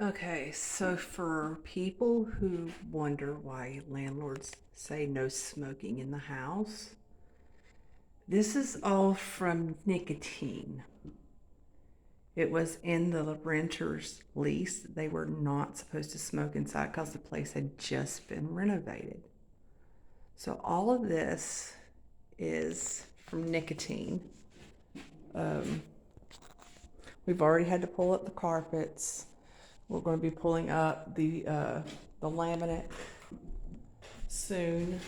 Okay, so for people who wonder why landlords say no smoking in the house, this is all from nicotine. It was in the renter's lease. They were not supposed to smoke inside because the place had just been renovated. So all of this is from nicotine. Um, we've already had to pull up the carpets. We're going to be pulling up the laminate soon.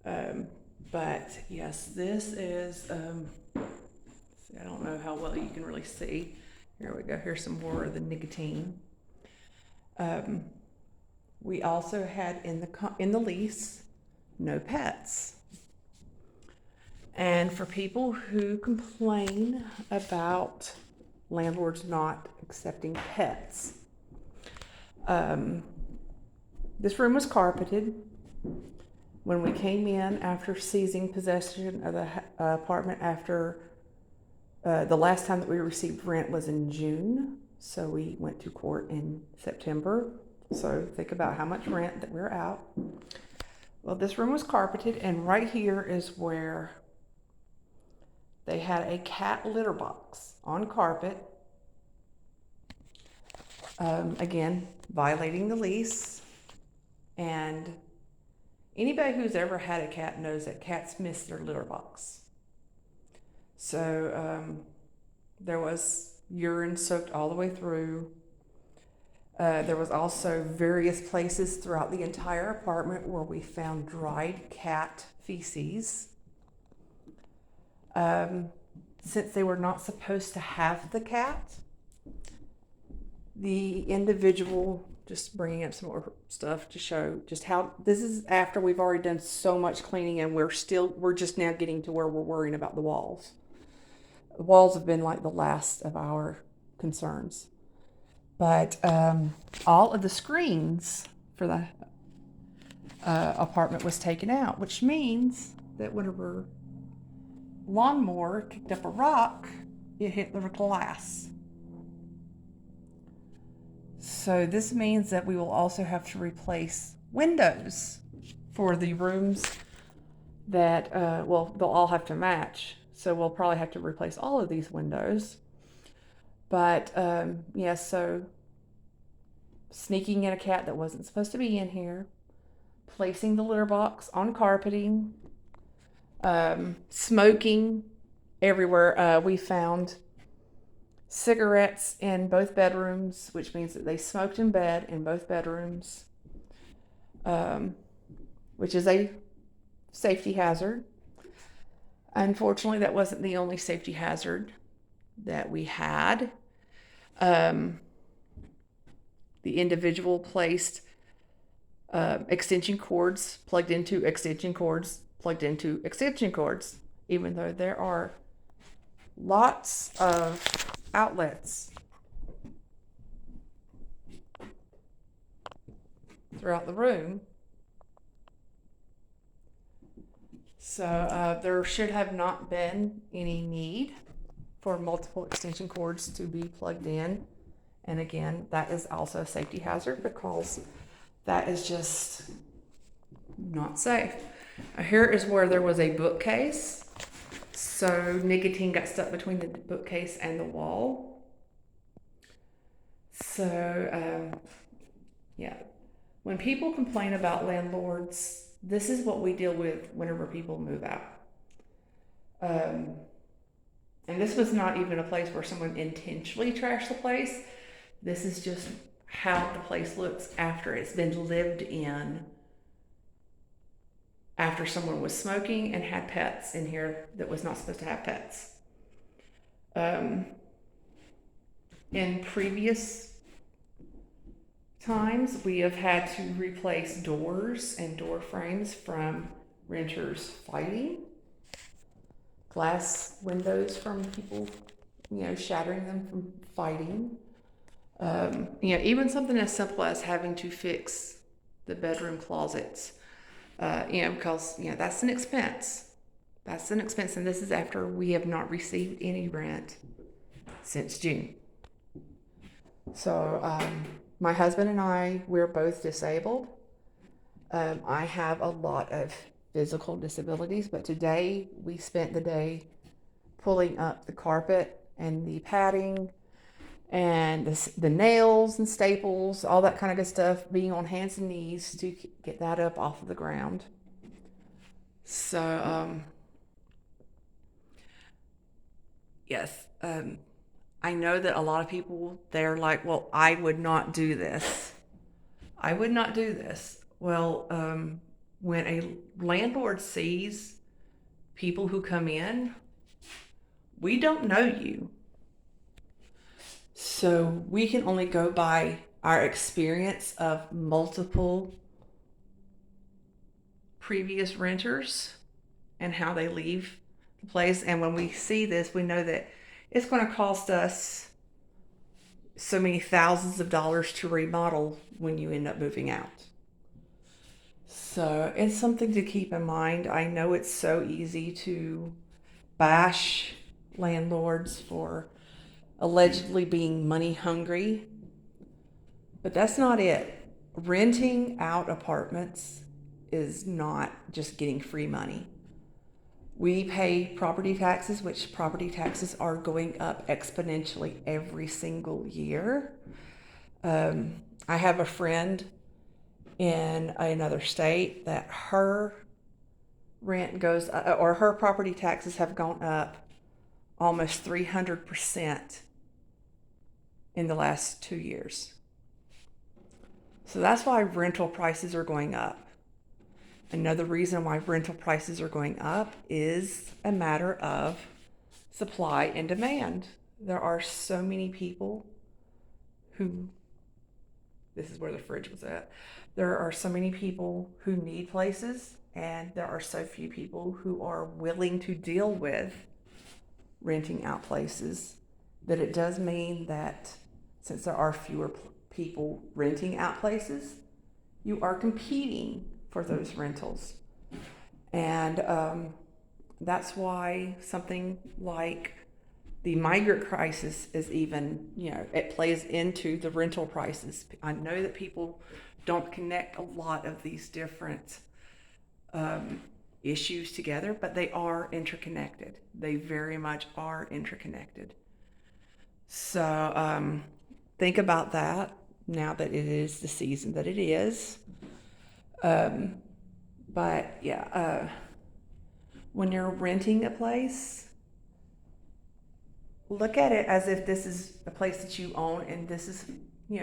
Um, but yes, this is. I don't know how well you can really see. Here we go. Here's some more of the nicotine. Um, we also had in the lease no pets. And for people who complain about landlords not accepting pets, um, this room was carpeted. When we came in after seizing possession of the apartment after the last time that we received rent was in June, so we went to court in September. So think about how much rent that we're out. Well, this room was carpeted, and right here is where they had a cat litter box on carpet. Again, violating the lease. And anybody who's ever had a cat knows that cats miss their litter box. So there was urine soaked all the way through. There was also various places throughout the entire apartment where we found dried cat feces. Since they were not supposed to have the cat, the individual, just bringing up some more stuff to show just how this is after we've already done so much cleaning, and we're just now getting to where we're worrying about the walls. The walls have been like the last of our concerns. But all of the screens for the apartment was taken out, which means that whenever lawnmower kicked up a rock, it hit the glass. So this means that we will also have to replace windows for the rooms that, well, they'll all have to match. So we'll probably have to replace all of these windows. But yeah, so sneaking in a cat that wasn't supposed to be in here, placing the litter box on carpeting, smoking everywhere. We found cigarettes in both bedrooms, which means that they smoked in bed in both bedrooms, which is a safety hazard. Unfortunately, that wasn't the only safety hazard that we had. The individual placed extension cords plugged into extension cords, plugged into extension cords, even though there are lots of outlets throughout the room. So there should have not been any need for multiple extension cords to be plugged in. And again, that is also a safety hazard because that is just not safe. Here is where there was a bookcase. So nicotine got stuck between the bookcase and the wall. So yeah, when people complain about landlords, this is what we deal with whenever people move out. And this was not even a place where someone intentionally trashed the place. This is just how the place looks after it's been lived in, after someone was smoking and had pets in here that was not supposed to have pets. In previous times, we have had to replace doors and door frames from renters fighting, glass windows from people, shattering them from fighting. Even something as simple as having to fix the bedroom closets, because, that's an expense. That's an expense, and this is after we have not received any rent since June. So, my husband and I, we're both disabled. I have a lot of physical disabilities, but today we spent the day pulling up the carpet and the padding and the nails and staples, all that kind of good stuff, being on hands and knees to get that up off of the ground. So, yes, I know that a lot of people, they're like, well, I would not do this. I would not do this. Well, when a landlord sees people who come in, we don't know you. So we can only go by our experience of multiple previous renters and how they leave the place. And when we see this, we know that it's going to cost us so many thousands of dollars to remodel when you end up moving out. So it's something to keep in mind. I know it's so easy to bash landlords for allegedly being money hungry, but that's not it. Renting out apartments is not just getting free money. We pay property taxes, which property taxes are going up exponentially every single year. I have a friend in another state that her rent goes, or her property taxes have gone up almost 300% in the last 2 years. So that's why rental prices are going up. Another reason why rental prices are going up is a matter of supply and demand. There are so many people who, this is where the fridge was at. There are so many people who need places, and there are so few people who are willing to deal with renting out places, that it does mean that since there are fewer people renting out places, you are competing for those rentals. And that's why something like the migrant crisis is even, it plays into the rental prices. I know that people don't connect a lot of these different issues together, but they are interconnected. They very much are interconnected. So think about that now that it is the season that it is. But yeah, when you're renting a place, look at it as if this is a place that you own, and this is,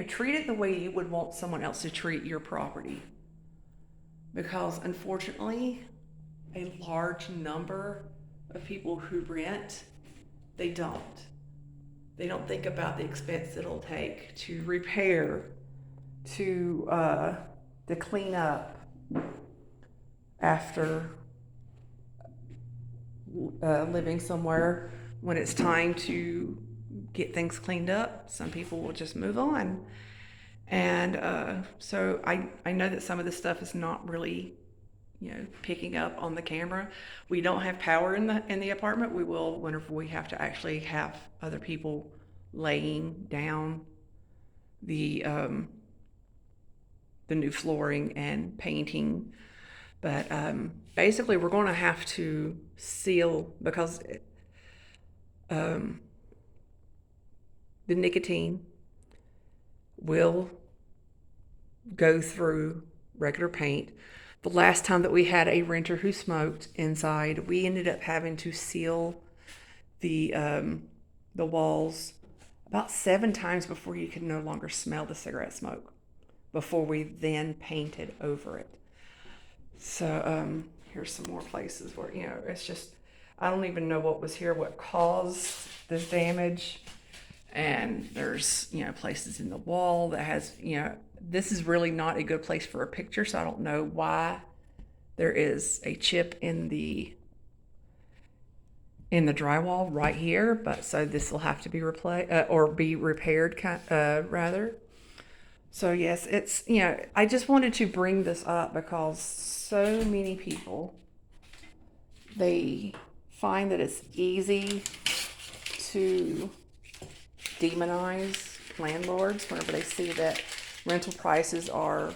treat it the way you would want someone else to treat your property. Because unfortunately, a large number of people who rent, they don't. They don't think about the expense it'll take to repair, to clean up after living somewhere. When it's time to get things cleaned up, some people will just move on. And so I know that some of this stuff is not really, picking up on the camera. We don't have power in the apartment. We will whenever we have to actually have other people laying down the new flooring and painting. But basically, we're going to have to seal, because the nicotine will go through regular paint. The last time that we had a renter who smoked inside, we ended up having to seal the walls about 7 times before you could no longer smell the cigarette smoke, before we then painted over it. So here's some more places where, it's just, I don't even know what was here, what caused this damage. And there's, places in the wall that has, this is really not a good place for a picture, so I don't know why there is a chip in the drywall right here, but so this will have to be replaced or be repaired, rather. So yes, it's, I just wanted to bring this up because so many people, they find that it's easy to demonize landlords whenever they see that rental prices are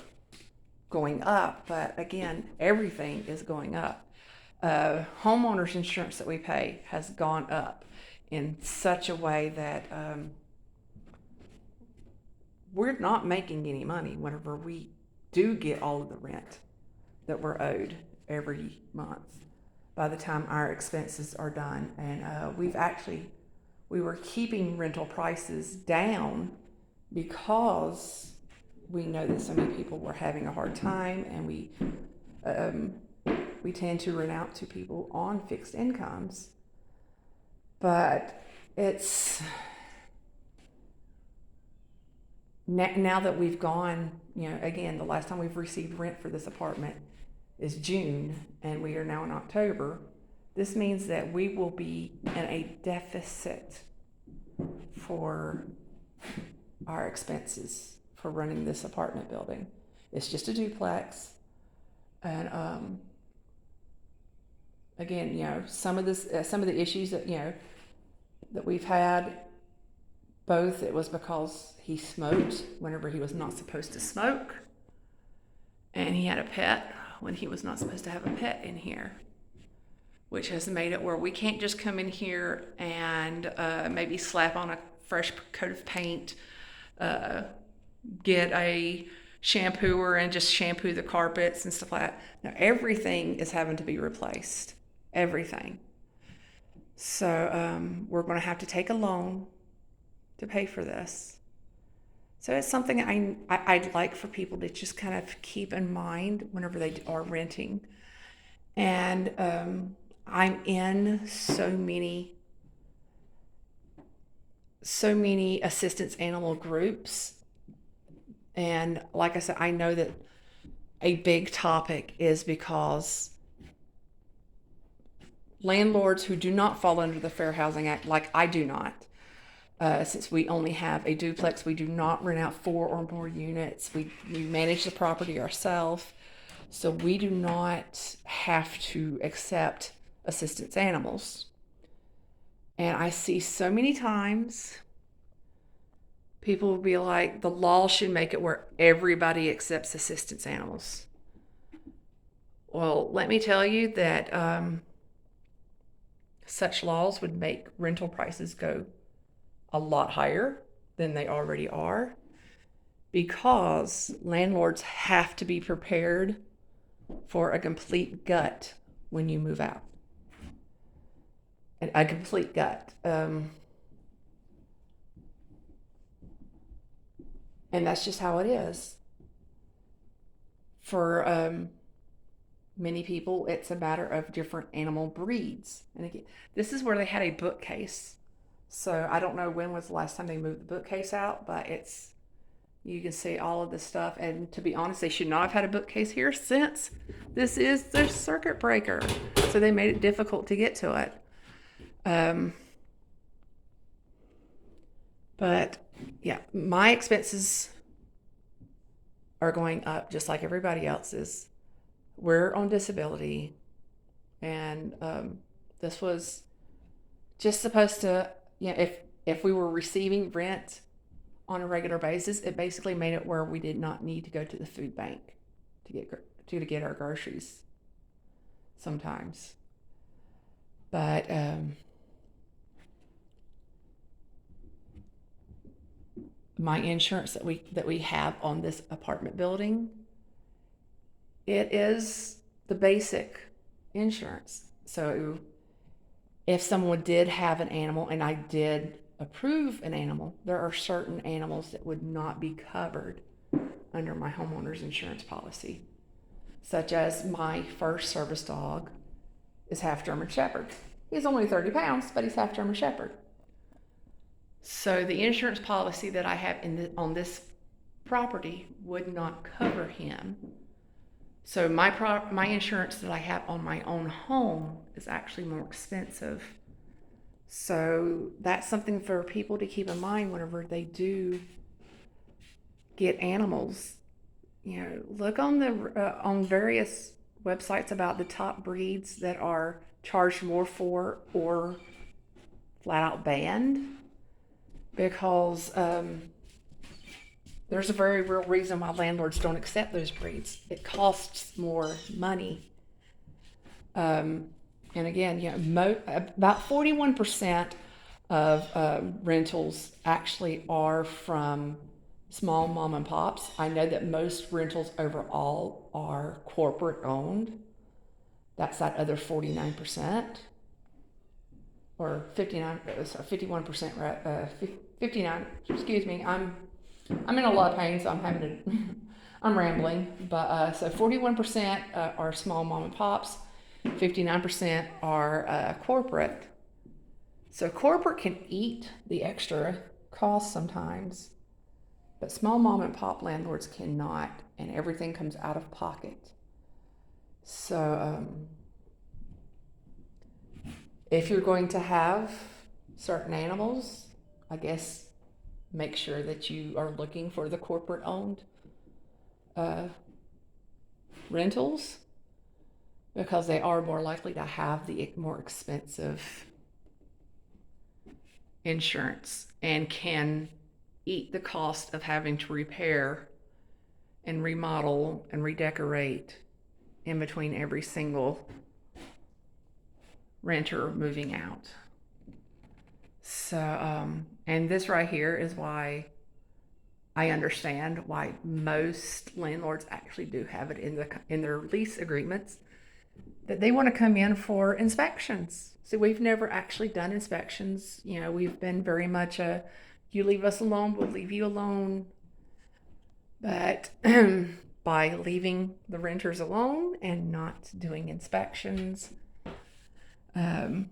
going up. But again, everything is going up. Homeowners insurance that we pay has gone up in such a way that we're not making any money whenever we do get all of the rent that we're owed every month by the time our expenses are done. And we were keeping rental prices down because we know that so many people were having a hard time, and we tend to rent out to people on fixed incomes. But it's now that we've gone, again, the last time we've received rent for this apartment is June, and we are now in October. This means that we will be in a deficit for our expenses for running this apartment building. It's just a duplex. And again, some of the issues that that we've had, both it was because he smoked whenever he was not supposed to smoke, and he had a pet when he was not supposed to have a pet in here, which has made it where we can't just come in here and maybe slap on a fresh coat of paint, get a shampooer and just shampoo the carpets and stuff like that. Now everything is having to be replaced. Everything. So we're going to have to take a loan to pay for this. So it's something I'd like for people to just kind of keep in mind whenever they are renting. And I'm in so many assistance animal groups. And like I said, I know that a big topic is because landlords who do not fall under the Fair Housing Act, like I do not, since we only have a duplex, we do not rent out 4 or more units. We manage the property ourselves, so we do not have to accept assistance animals. And I see so many times people will be like, the law should make it where everybody accepts assistance animals. Well, let me tell you that such laws would make rental prices go a lot higher than they already are, because landlords have to be prepared for a complete gut when you move out. A complete gut. And that's just how it is. For many people, it's a matter of different animal breeds. And again, this is where they had a bookcase. So I don't know when was the last time they moved the bookcase out, but you can see all of this stuff. And to be honest, they should not have had a bookcase here, since this is their circuit breaker. So they made it difficult to get to it. But yeah, my expenses are going up just like everybody else's. We're on disability, and this was just supposed to, if we were receiving rent on a regular basis, it basically made it where we did not need to go to the food bank to get our groceries sometimes. But my insurance that we have on this apartment building, it is the basic insurance. So if someone did have an animal and I did approve an animal, there are certain animals that would not be covered under my homeowner's insurance policy, such as my first service dog is half German Shepherd. He's only 30 pounds, but he's half German Shepherd. So the insurance policy that I have on this property would not cover him. So my insurance that I have on my own home is actually more expensive. So that's something for people to keep in mind whenever they do get animals. Look on various websites about the top breeds that are charged more for or flat out banned, because there's a very real reason why landlords don't accept those breeds. It costs more money. And again, about 41% of rentals actually are from small mom and pops. I know that most rentals overall are corporate owned. That's that other 49%, or 59, sorry, 51%, 59, excuse me. I'm in a lot of pain, so I'm having to, I'm rambling. But so 41% are small mom and pops, 59% are corporate. So corporate can eat the extra cost sometimes, but small mom and pop landlords cannot, and everything comes out of pocket. So if you're going to have certain animals, I guess make sure that you are looking for the corporate owned rentals, because they are more likely to have the more expensive insurance and can eat the cost of having to repair and remodel and redecorate in between every single renter moving out. So, and this right here is why I understand why most landlords actually do have it in their lease agreements, that they want to come in for inspections. So we've never actually done inspections. We've been very much you leave us alone, we'll leave you alone. But by leaving the renters alone and not doing inspections, we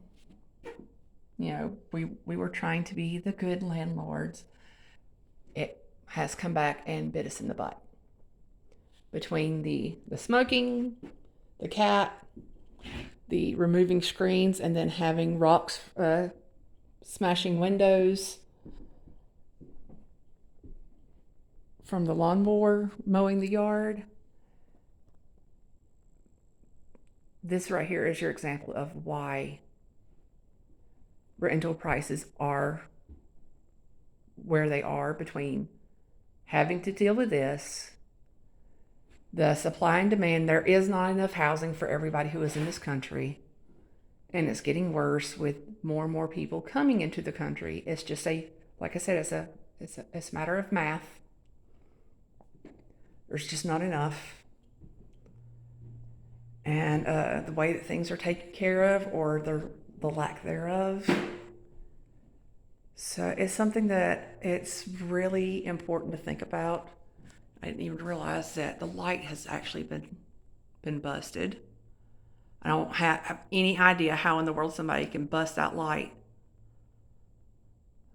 were trying to be the good landlords. It has come back and bit us in the butt. Between the smoking, the cat, the removing screens, and then having rocks smashing windows from the lawnmower mowing the yard. This right here is your example of why rental prices are where they are, between having to deal with this, the supply and demand. There is not enough housing for everybody who is in this country, and it's getting worse with more and more people coming into the country. It's just like I said, it's a matter of math. There's just not enough. And the way that things are taken care of, or the lack thereof. So it's something that it's really important to think about. I didn't even realize that the light has actually been busted. I don't have any idea how in the world somebody can bust that light,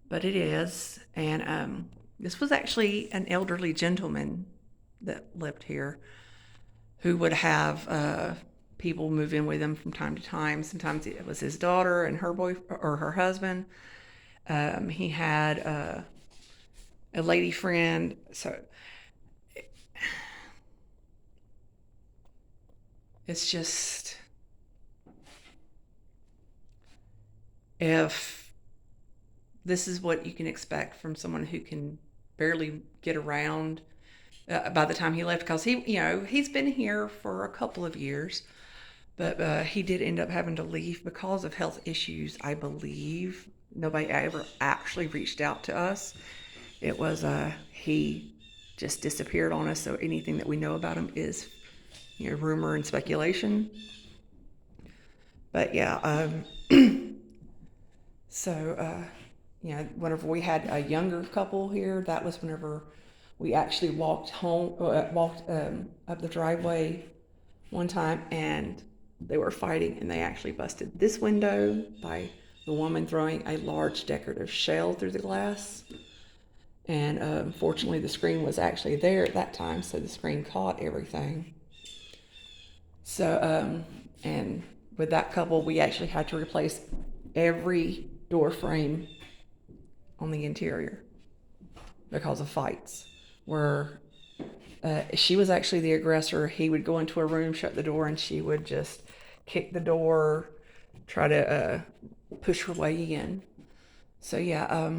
but it is. And this was actually an elderly gentleman that lived here, who would have people move in with him from time to time. Sometimes it was his daughter and her boyfriend or her husband. He had a lady friend. So it's just, if this is what you can expect from someone who can barely get around by the time he left, because he's been here for a couple of years, but he did end up having to leave because of health issues, I believe. Nobody ever actually reached out to us. It was he just disappeared on us, so anything that we know about him is rumor and speculation. But yeah, so whenever we had a younger couple here, that was whenever we actually walked up the driveway one time, and they were fighting, and they actually busted this window by the woman throwing a large decorative shell through the glass. And fortunately, the screen was actually there at that time, so the screen caught everything. So, and with that couple, we actually had to replace every door frame on the interior because of fights. Where she was actually the aggressor. He would go into a room, shut the door, and she would just kick the door, try to push her way in. So yeah,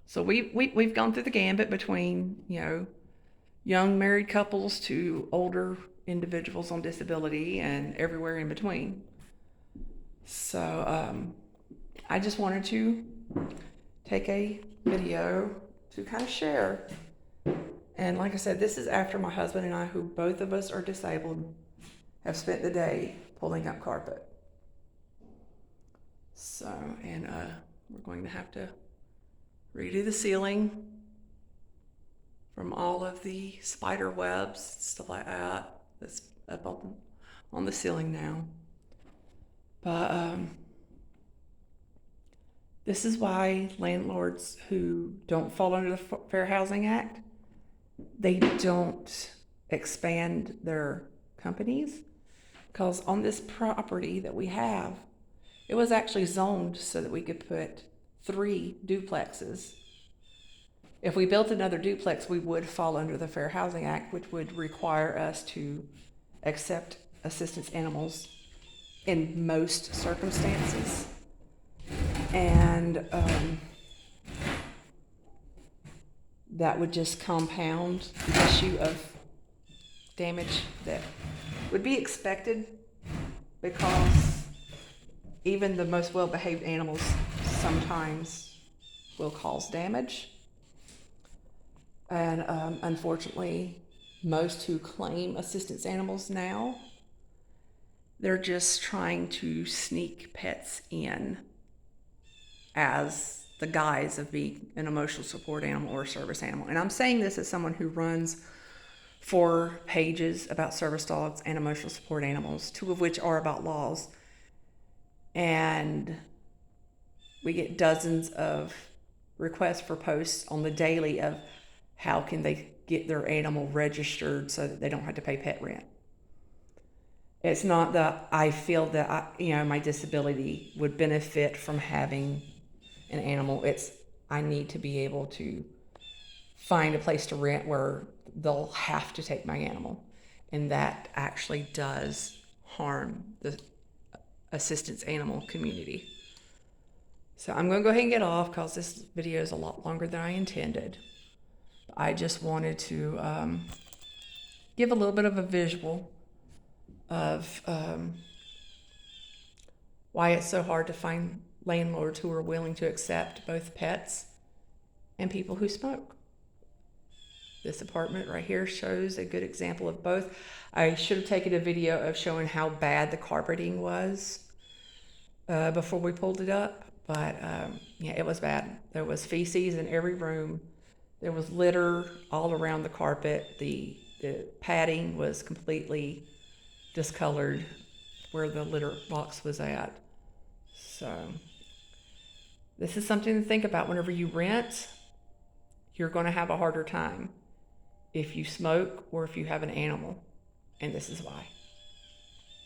So we've gone through the gambit between, young married couples to older individuals on disability and everywhere in between. So I just wanted to take a video to kind of share. And like I said, this is after my husband and I, who both of us are disabled, have spent the day pulling up carpet. So, and we're going to have to redo the ceiling from all of the spider webs, stuff like that, that's up on the ceiling now. But this is why landlords who don't fall under the Fair Housing Act, they don't expand their companies, because on this property that we have, it was actually zoned so that we could put 3 duplexes. If we built another duplex, we would fall under the Fair Housing Act, which would require us to accept assistance animals in most circumstances. And that would just compound the issue of damage that would be expected, because even the most well-behaved animals sometimes will cause damage. And unfortunately, most who claim assistance animals now, they're just trying to sneak pets in as the guise of being an emotional support animal or a service animal. And I'm saying this as someone who runs 4 pages about service dogs and emotional support animals, 2 of which are about laws. And we get dozens of requests for posts on the daily of how can they get their animal registered so that they don't have to pay pet rent. It's not that I feel that my disability would benefit from having an animal. It's I need to be able to find a place to rent where they'll have to take my animal. And that actually does harm the assistance animal community. So I'm going to go ahead and get off because this video is a lot longer than I intended. I just wanted to give a little bit of a visual of why it's so hard to find landlords who are willing to accept both pets and people who smoke. This apartment right here shows a good example of both. I should have taken a video of showing how bad the carpeting was before we pulled it up, but yeah, it was bad. There was feces in every room. There was litter all around the carpet. The padding was completely discolored where the litter box was at. So this is something to think about whenever you rent. You're going to have a harder time if you smoke or if you have an animal, and this is why.